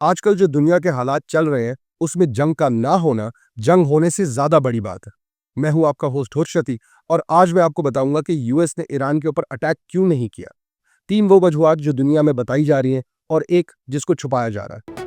आजकल जो दुनिया के हालात चल रहे हैं, उसमें जंग का ना होना, जंग होने से ज़्यादा बड़ी बात है। मैं हूँ आपका होस्ट हर्षति और आज मैं आपको बताऊंगा कि यूएस ने ईरान के ऊपर अटैक क्यों नहीं किया। 3 वो वजूहात जो दुनिया में बताई जा रही हैं और एक जिसको छुपाया जा रहा है।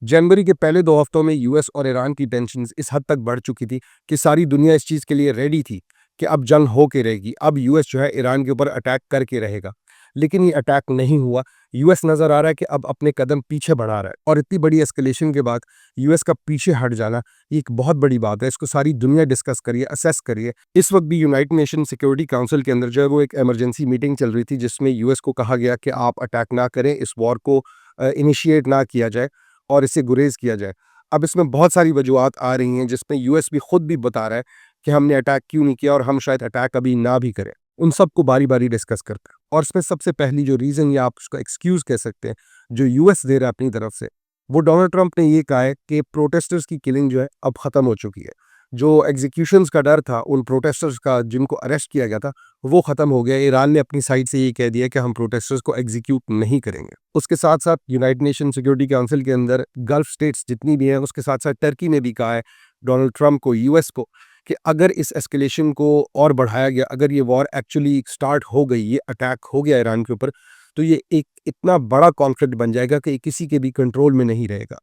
जनवरी के पहले 2 हफ्तों में यूएस और ईरान की टेंशन्स इस हद तक बढ़ चुकी थी कि सारी दुनिया इस चीज़ के लिए रेडी थी कि अब जंग हो के रहेगी। अब यूएस जो है ईरान के ऊपर अटैक करके रहेगा। लेकिन ये अटैक नहीं हुआ। यूएस नज़र आ रहा है कि अब अपने कदम पीछे बढ़ा रहा है और इतनी बड़ी एस्केलेशन के बाद यूएस का पीछे हट जाना ये एक बहुत बड़ी बात है। इसको सारी दुनिया डिस्कस करिए, असेस करिए। इस वक्त भी यूनाइटेड नेशन सिक्योरिटी काउंसिल के अंदर जो है वो एक इमरजेंसी मीटिंग चल रही थी जिसमें यूएस को कहा गया कि आप अटैक ना करें, इस वॉर को इनिशिएट ना किया जाए और इससे गुरेज किया जाए। अब इसमें बहुत सारी वजूहात आ रही हैं जिसमें यूएस भी खुद भी बता रहा है कि हमने अटैक क्यों नहीं किया और हम शायद अटैक अभी ना भी करें। उन सबको बारी-बारी डिस्कस करते हैं और इसमें सबसे पहली जो रीज़न या आप उसका एक्सक्यूज़ कह सकते हैं, जो यूएस दे रहा है अपनी तरफ से, वो डोनाल्ड ट्रंप ने ये कहा है कि प्रोटेस्टर्स की किलिंग जो है अब ख़त्म हो चुकी है। जो एग्जीक्यूशंस का डर था उन प्रोटेस्टर्स का जिनको अरेस्ट किया गया था, वो ख़त्म हो गया। ईरान ने अपनी साइड से ये कह दिया कि हम प्रोटेस्टर्स को एग्जीक्यूट नहीं करेंगे। उसके साथ-साथ यूनाइटेड नेशन सिक्योरिटी काउंसिल के अंदर गल्फ स्टेट्स जितनी भी हैं, उसके साथ-साथ टर्की ने भी कहा है डोनाल्ड ट्रंप को, यूएस को, कि अगर इस एस्केलेशन को और बढ़ाया गया, अगर ये वॉर एक्चुअली स्टार्ट हो गई, ये अटैक हो गया ईरान के ऊपर, तो ये एक इतना बड़ा कॉन्फ्लिक्ट बन जाएगा कि किसी के भी कंट्रोल में नहीं रहेगा।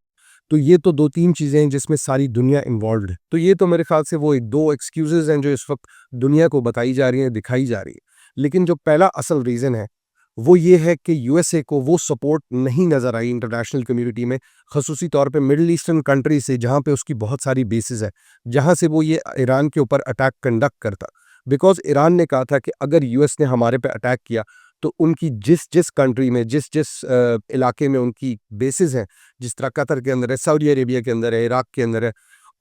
तो ये तो 2-3 चीज़ें हैं जिसमें सारी दुनिया इन्वॉल्व्ड है। तो ये तो मेरे ख़्याल से वो 2 एक्सक्यूज़ेज़ हैं जो इस वक़्त दुनिया को बताई जा रही हैं, दिखाई जा रही है। लेकिन जो पहला असल रीज़न है, वो ये है कि यूएसए को वो सपोर्ट नहीं नज़र आई इंटरनेशनल कम्युनिटी में, ख़ुसूसी तौर पे मिडल ईस्टर्न कंट्री से जहाँ पे उसकी बहुत सारी बेसेस है, जहाँ से वो ये ईरान के ऊपर अटैक कंडक्ट करता। बिकॉज़ ईरान ने कहा था कि अगर यूएस ने हमारे पे अटैक किया, तो उनकी जिस-जिस कंट्री में, जिस-जिस इलाके में उनकी बेसेस हैं, जिस तरह कतर के अंदर है, सऊदी अरेबिया के अंदर है, इराक के अंदर है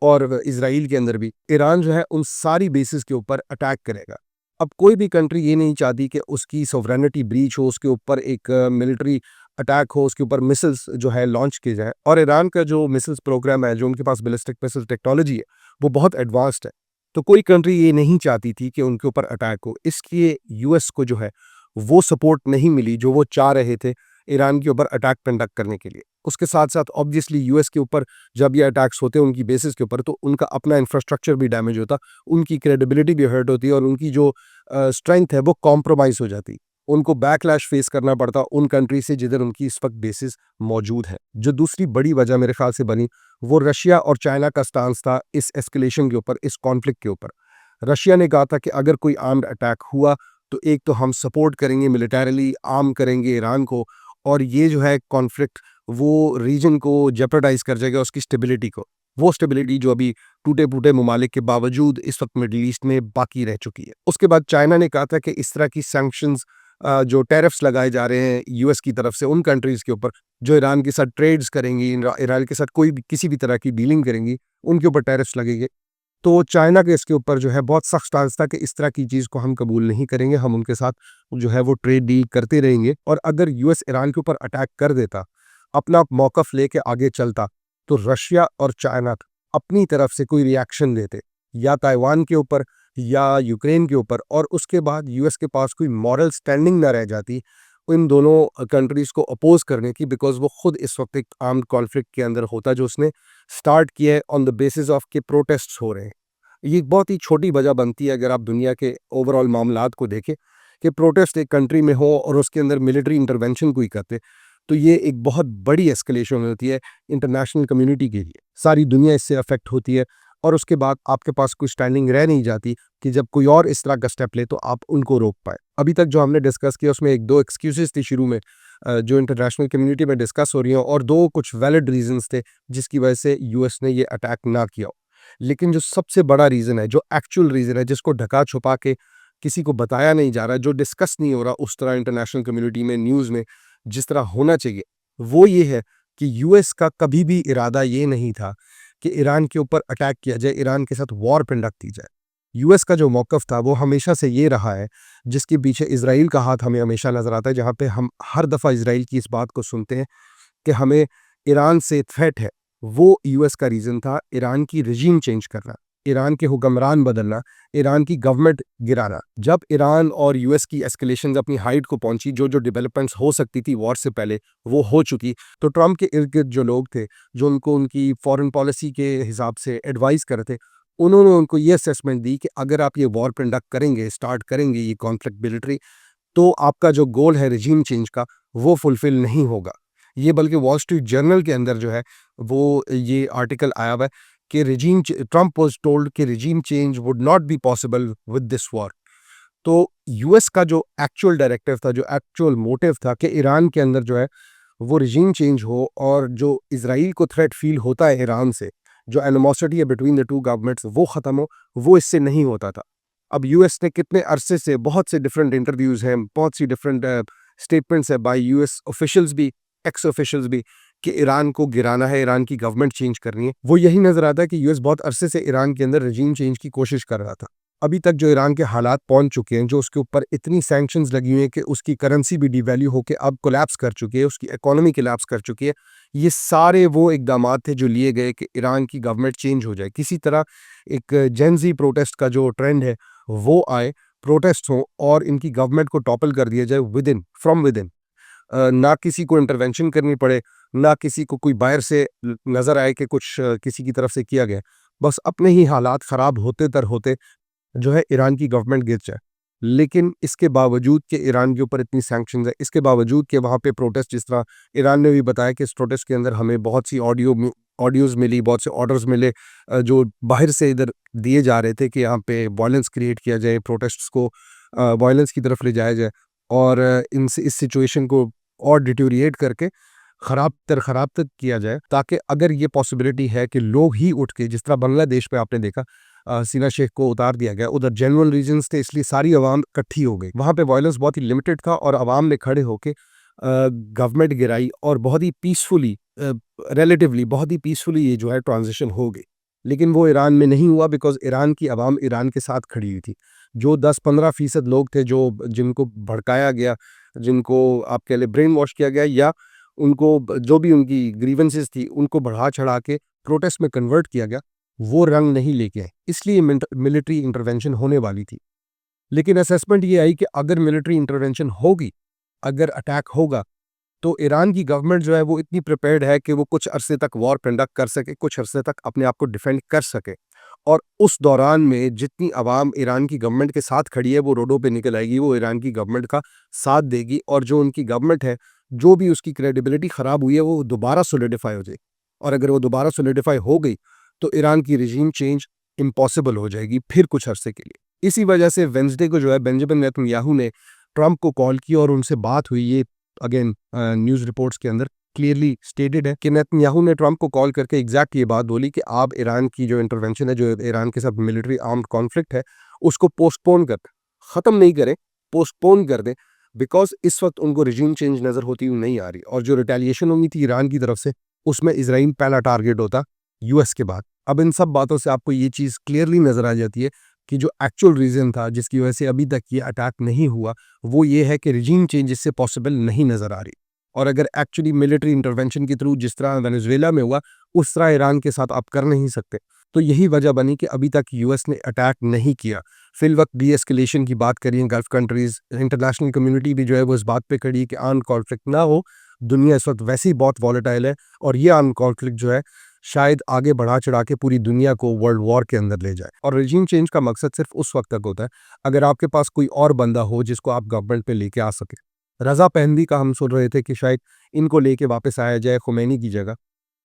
और इज़राइल के अंदर भी, ईरान जो है उन सारी बेसिस के ऊपर अटैक करेगा। अब कोई भी कंट्री ये नहीं चाहती कि उसकी सॉवरेनिटी ब्रीच हो, उसके ऊपर एक मिलिट्री अटैक हो, उसके ऊपर मिसाइल्स जो है लॉन्च किए जाएँ और ईरान का जो मिसाइल्स प्रोग्राम है, जो उनके पास बैलिस्टिक मिसाइल टेक्नोलॉजी है, वो बहुत एडवांस्ड है। तो कोई कंट्री ये नहीं चाहती थी कि उनके ऊपर अटैक हो, इसलिए यूएस को जो है वो सपोर्ट नहीं मिली जो वो चाह रहे थे ईरान के ऊपर अटैक कंडक्ट करने के लिए। उसके साथ-साथ ऑब्वियसली यूएस के ऊपर जब ये अटैक्स होते हैं उनकी बेसिस के ऊपर, तो उनका अपना इंफ्रास्ट्रक्चर भी डैमेज होता, उनकी क्रेडिबिलिटी भी हर्ट होती है और उनकी जो स्ट्रेंथ है वो कॉम्प्रोमाइज़ हो जाती। उनको बैकलैश फेस करना पड़ता उन कंट्री से जिधर उनकी इस वक़्त बेसिस मौजूद है। जो दूसरी बड़ी वजह मेरे ख़्याल से बनी, वो रशिया और चाइना का स्टांस था इस एस्केलेशन के ऊपर, इस कॉन्फ्लिक्ट के ऊपर। रशिया ने कहा था कि अगर कोई आर्म्ड अटैक हुआ, तो एक तो हम सपोर्ट करेंगे, मिलिटरीली आर्म करेंगे ईरान को और ये जो है कॉन्फ्लिक्ट वो रीजन को जेपरडाइज़ कर जाएगा, उसकी स्टेबिलिटी को। वो स्टेबिलिटी जो अभी टूटे-फूटे ममालिक के बावजूद इस वक़्त मिडल ईस्ट में बाकी रह चुकी है। उसके बाद चाइना ने कहा था कि इस तरह की सैंक्शंस जो टैरिफ्स लगाए जा रहे हैं यूएस की तरफ से उन कंट्रीज़ के ऊपर, जो ईरान के साथ ट्रेड्स करेंगी, ईरान के साथ कोई भी किसी भी तरह की डीलिंग करेंगी, उनके ऊपर टैरिफ्स लगेंगे। तो चाइना के इसके ऊपर जो है बहुत सख्त स्टांस था कि इस तरह की चीज़ को हम कबूल नहीं करेंगे, हम उनके साथ जो है वो ट्रेड डील करते रहेंगे और अगर यूएस ईरान के ऊपर अटैक कर देता, अपना मौक़िफ़ लेके आगे चलता, तो रशिया और चाइना अपनी तरफ से कोई रिएक्शन देते, या ताइवान के ऊपर या यूक्रेन के ऊपर और उसके बाद यूएस के पास कोई मॉरल स्टैंडिंग ना रह जाती इन दोनों कंट्रीज़ को अपोज़ करने की, बिकॉज़ वो खुद इस वक़्त एक आर्म्ड कॉन्फ्लिक्ट के अंदर होता जो उसने स्टार्ट किया है ऑन द बेसिस ऑफ के प्रोटेस्ट्स हो रहे हैं। ये एक बहुत ही छोटी वजह बनती है अगर आप दुनिया के ओवरऑल मामलात को देखें कि प्रोटेस्ट एक कंट्री में हो और उसके अंदर मिलिट्री इंटरवेंशन कोई करते, तो ये एक बहुत बड़ी एस्केलेशन होती है इंटरनेशनल कम्युनिटी के लिए। सारी दुनिया इससे अफेक्ट होती है और उसके बाद आपके पास कोई स्टैंडिंग रह नहीं जाती कि जब कोई और इस तरह का स्टेप ले तो आप उनको रोक पाए। अभी तक जो हमने डिस्कस किया उसमें 1-2 एक्सक्यूज़ेज़ थी शुरू में जो इंटरनेशनल कम्युनिटी में डिस्कस हो रही हैं और 2 कुछ वैलिड रीज़न्स थे जिसकी वजह से यूएस ने ये अटैक ना किया हो। लेकिन जो सबसे बड़ा रीज़न है, जो एक्चुअल रीज़न है, जिसको ढका-छुपा के किसी को बताया नहीं जा रहा, जो डिस्कस नहीं हो रहा उस तरह इंटरनेशनल कम्युनिटी में, न्यूज़ में, जिस तरह होना चाहिए, वो ये है कि यूएस का कभी भी इरादा ये नहीं था कि ईरान के ऊपर अटैक किया जाए, ईरान के साथ वॉर कंडक्ट की जाए। यूएस का जो मौक़िफ़ था, वो हमेशा से ये रहा है, जिसके पीछे इज़राइल का हाथ हमें हमेशा नज़र आता है, जहाँ पे हम हर दफ़ा इज़राइल की इस बात को सुनते हैं कि हमें ईरान से थ्रेट है। वो यूएस का रीज़न था ईरान की रेजीम चेंज करना। ईरान के हुक्मरान बदलना, ईरान की गवर्नमेंट गिराना। जब ईरान और यूएस की एस्केलेशंस अपनी हाइट को पहुंची, जो डेवलपमेंट्स हो सकती थी वॉर से पहले, वो हो चुकी। तो ट्रंप के इर्द-गिर्द जो लोग थे, जो उनको उनकी फॉरेन पॉलिसी के हिसाब से एडवाइस कर रहे थे, उन्होंने उनको ये असेसमेंट दी कि अगर आप ये वॉर कंडक्ट करेंगे, स्टार्ट करेंगे ये कॉन्फ्लिक्ट मिलिट्री, तो आपका जो गोल है रेजिम चेंज का, वो फुलफिल नहीं होगा। ये बल्कि वॉल स्ट्रीट जर्नल के अंदर जो है, वो ये आर्टिकल आया हुआ है कि ट्रंप वाज टोल्ड कि regime change would not be possible with this war. तो यूएस का जो एक्चुअल डायरेक्टिव था, जो एक्चुअल मोटिव था कि ईरान के अंदर जो है वो रेजिम चेंज हो, और जो इजराइल को थ्रेट फील होता है ईरान से, जो एनिमोसिटी है बिटवीन द टू गवर्नमेंट्स, वो ख़त्म हो, वो इससे नहीं होता था। अब यूएस ने कितने अरसे से बहुत से डिफरेंट इंटरव्यूज़ हैं, बहुत सी डिफरेंट स्टेटमेंट्स है बाय यूएस ऑफिशियल्स भी, एक्स ऑफिशियल्स भी, कि ईरान को गिराना है, ईरान की गवर्नमेंट चेंज करनी है। वो यही नज़र आता है कि यूएस बहुत अरसे से ईरान के अंदर रेजिम चेंज की कोशिश कर रहा था। अभी तक जो ईरान के हालात पहुंच चुके हैं, जो उसके ऊपर इतनी सैंक्शंस लगी हुई हैं कि उसकी करेंसी भी डिवैल्यू होकर अब कोलैप्स कर चुकी है, उसकी इकोनॉमी कोलैप्स कर चुकी है। ये सारे वो इकदामात थे जो लिए गए कि ईरान की गवर्नमेंट चेंज हो जाए, किसी तरह एक जेनजी प्रोटेस्ट का जो ट्रेंड है वो आए, प्रोटेस्ट हो और इनकी गवर्नमेंट को टॉपल कर दिया जाए विद इन। ना किसी को इंटरवेंशन करनी पड़े, ना किसी को कोई बाहर से नज़र आए कि कुछ किसी की तरफ से किया गया। बस अपने ही हालात ख़राब होते जो है ईरान की गवर्नमेंट गिर जाए। लेकिन इसके बावजूद कि ईरान के ऊपर इतनी सैंक्शंस है, इसके बावजूद कि वहाँ पे प्रोटेस्ट, जिस तरह ईरान ने भी बताया कि इस प्रोटेस्ट के अंदर हमें बहुत सी ऑडियोज़ मिली, बहुत से ऑर्डर्स मिले, जो बाहर से इधर दिए जा रहे थे कि यहाँ पे वायलेंस क्रिएट किया जाए, प्रोटेस्ट्स को वायलेंस की तरफ ले जाया जाए, और इनसे इस सिचुएशन को और डिटोरिएट करके ख़राब तक किया जाए, ताकि अगर ये पॉसिबिलिटी है कि लोग ही उठ के, जिस तरह बांग्लादेश पे आपने देखा, सीना शेख को उतार दिया गया, उधर जनरल रीजंस थे, इसलिए सारी आवाम इकट्ठी हो गई। वहाँ पे वायलेंस बहुत ही लिमिटेड था और आवाम ने खड़े होके गवर्नमेंट गिराई, और बहुत ही पीसफुली, रिलेटिवली बहुत ही पीसफुली ये जो है ट्रांजिशन हो गई। लेकिन वो ईरान में नहीं हुआ, बिकॉज ईरान की आवाम ईरान के साथ खड़ी हुई थी। जो 10-15% लोग थे, जो जिनको भड़काया गया, जिनको आप कह लें ब्रेन वॉश किया गया, या उनको जो भी उनकी ग्रीवेंसेस थी उनको बढ़ा चढ़ा के प्रोटेस्ट में कन्वर्ट किया गया, वो रंग नहीं लेके आए। इसलिए मिलिट्री इंटरवेंशन होने वाली थी। लेकिन असेसमेंट ये आई कि अगर मिलिट्री इंटरवेंशन होगी, अगर अटैक होगा, तो ईरान की गवर्नमेंट जो है वो इतनी प्रिपेयर्ड है कि वो कुछ अरसे तक वॉर कंडक्ट कर सके, कुछ अरसे तक अपने आप को डिफेंड कर सके। और उस दौरान में जितनी आवाम ईरान की गवर्नमेंट के साथ खड़ी है, वो रोडों पे निकल आएगी, वो ईरान की गवर्नमेंट का साथ देगी, और जो उनकी गवर्नमेंट है, जो भी उसकी क्रेडिबिलिटी ख़राब हुई है, वो दोबारा सोलिडिफाई हो जाएगी। और अगर वो दोबारा सोलिडिफाई हो गई, तो ईरान की रिजीम चेंज इम्पॉसिबल हो जाएगी फिर कुछ अरसे के लिए। इसी वजह से वेंसडे को जो है बेंजामिन नेतन्याहू ने ट्रंप को कॉल की और उनसे बात हुई। ये अगेन न्यूज़ रिपोर्ट्स के अंदर क्लियरली स्टेटेड है कि नेतन्याहू ने ट्रंप को कॉल करके एग्जैक्ट ये बात बोली कि आप ईरान की जो इंटरवेंशन है, जो ईरान के साथ मिलिट्री आर्म्ड कॉन्फ्लिक्ट है, उसको पोस्टपोन कर, ख़त्म नहीं करें, पोस्टपोन कर दें, बिकॉज इस वक्त उनको रिजीम चेंज नज़र होती हुई नहीं आ रही, और जो रिटेलिएशन होनी थी ईरान की तरफ से, उसमें इसराइल पहला टारगेट होता यूएस के बाद। अब इन सब बातों से आपको ये चीज़ क्लियरली नज़र आ जाती है कि जो एक्चुअल रीज़न था जिसकी वजह से अभी तक ये अटैक नहीं हुआ, वो ये है कि रिजीम चेंज इससे पॉसिबल नहीं नज़र आ रही। और अगर एक्चुअली मिलिट्री इंटरवेंशन के थ्रू, जिस तरह वेनेजुएला में हुआ, उस तरह ईरान के साथ आप कर नहीं सकते। तो यही वजह बनी कि अभी तक यूएस ने अटैक नहीं किया। फिल वक्त डी एस्केलेशन की बात करिए, गल्फ कंट्रीज़, इंटरनेशनल कम्युनिटी भी जो है वो इस बात पे खड़ी है कि आर्म्ड कॉन्फ्लिक्ट ना हो। दुनिया इस वक्त वैसे ही बहुत वॉलेटाइल है, और ये आर्म्ड कॉन्फ्लिक्ट जो है शायद आगे बढ़ा चढ़ा के पूरी दुनिया को वर्ल्ड वॉर के अंदर ले जाए। और रेजिम चेंज का मकसद सिर्फ उस वक्त तक होता है अगर आपके पास कोई और बंदा हो जिसको आप गवर्नमेंट पे लेके आ सके। रज़ा पहलवी का हम सुन रहे थे कि शायद इनको लेके वापस आया जाए खुमैनी की जगह,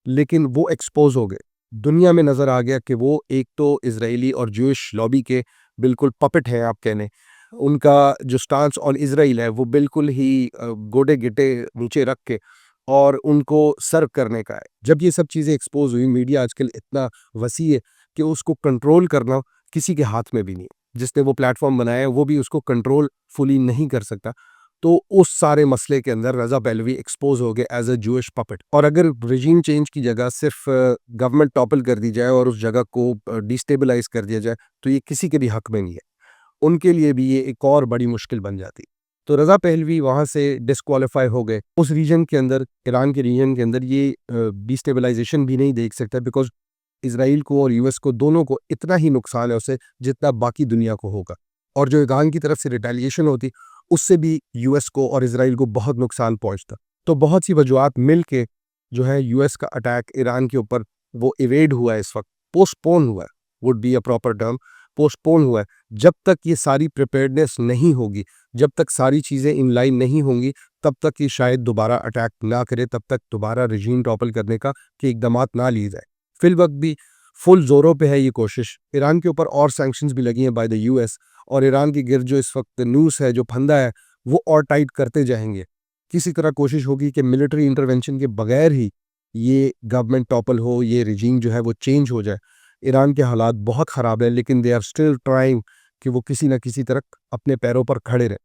लेकिन वो एक्सपोज हो गए। दुनिया में नज़र आ गया कि वो एक तो इजरायली और ज्यूइश लॉबी के बिल्कुल पपेट हैं, आप कहने। उनका जो स्टांस ऑन इजराइल है वो बिल्कुल ही गोडे गिटे नीचे रख के और उनको सर्व करने का है। जब ये सब चीज़ें एक्सपोज हुई, मीडिया आजकल इतना वसी है कि उसको कंट्रोल करना किसी के हाथ में भी नहीं है। जिसने वो प्लेटफॉर्म बनाया है वो भी उसको कंट्रोल फुली नहीं कर सकता। तो उस सारे मसले के अंदर रज़ा पहलवी एक्सपोज हो गए एज अ जूइश पपेट। और अगर रिजीम चेंज की जगह सिर्फ गवर्नमेंट टॉपल कर दी जाए और उस जगह को डिस्टेबलाइज कर दिया जाए, तो ये किसी के भी हक में नहीं है। उनके लिए भी ये एक और बड़ी मुश्किल बन जाती। तो रज़ा पहलवी वहाँ से डिस्क्वालीफाई हो गए। उस रीजन के अंदर, ईरान के रीजन के अंदर ये डिस्टेबलाइजेशन भी नहीं देख सकता, बिकॉज इसराइल को और यूएस को दोनों को इतना ही नुकसान है उससे जितना बाकी दुनिया को होगा। और जो ईरान की तरफ से रिटेलिएशन होती उससे भी यूएस को और इसराइल को बहुत नुकसान पहुंचता। तो बहुत सी वजूहत मिल के जो है यूएस का अटैक ईरान के ऊपर वो इवेड हुआ है, इस वक्त पोस्टपोन हुआ है, would be a proper term, postpone हुआ है। जब तक ये सारी प्रिपेयर्डनेस नहीं होगी, जब तक सारी चीज़ें इन लाइन नहीं होंगी, तब तक ये शायद दोबारा अटैक ना करे, तब तक दोबारा रजीम टॉपल करने का कि इकदामात ना लिए जाए। फिल वक्त भी फुल जोरों पे है ये कोशिश। ईरान के ऊपर और सैंक्शंस भी लगी हैं बाय द यूएस, और ईरान की गिर्द जो इस वक्त न्यूज़ है, जो फंदा है, वो और टाइट करते जाएंगे। किसी तरह कोशिश होगी कि मिलिट्री इंटरवेंशन के बगैर ही ये गवर्नमेंट टॉपल हो, ये रजीम जो है वो चेंज हो जाए। ईरान के हालात बहुत ख़राब है, लेकिन दे आर स्टिल ट्राइंग कि वो किसी न किसी तरह अपने पैरों पर खड़े रहें।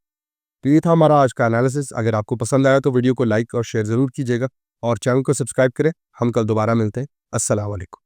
तो ये था हमारा आज का एनालिसिस। अगर आपको पसंद आया तो वीडियो को लाइक और शेयर ज़रूर कीजिएगा और चैनल को सब्सक्राइब करें। हम कल दोबारा मिलते हैं। अस्सलाम वालेकुम।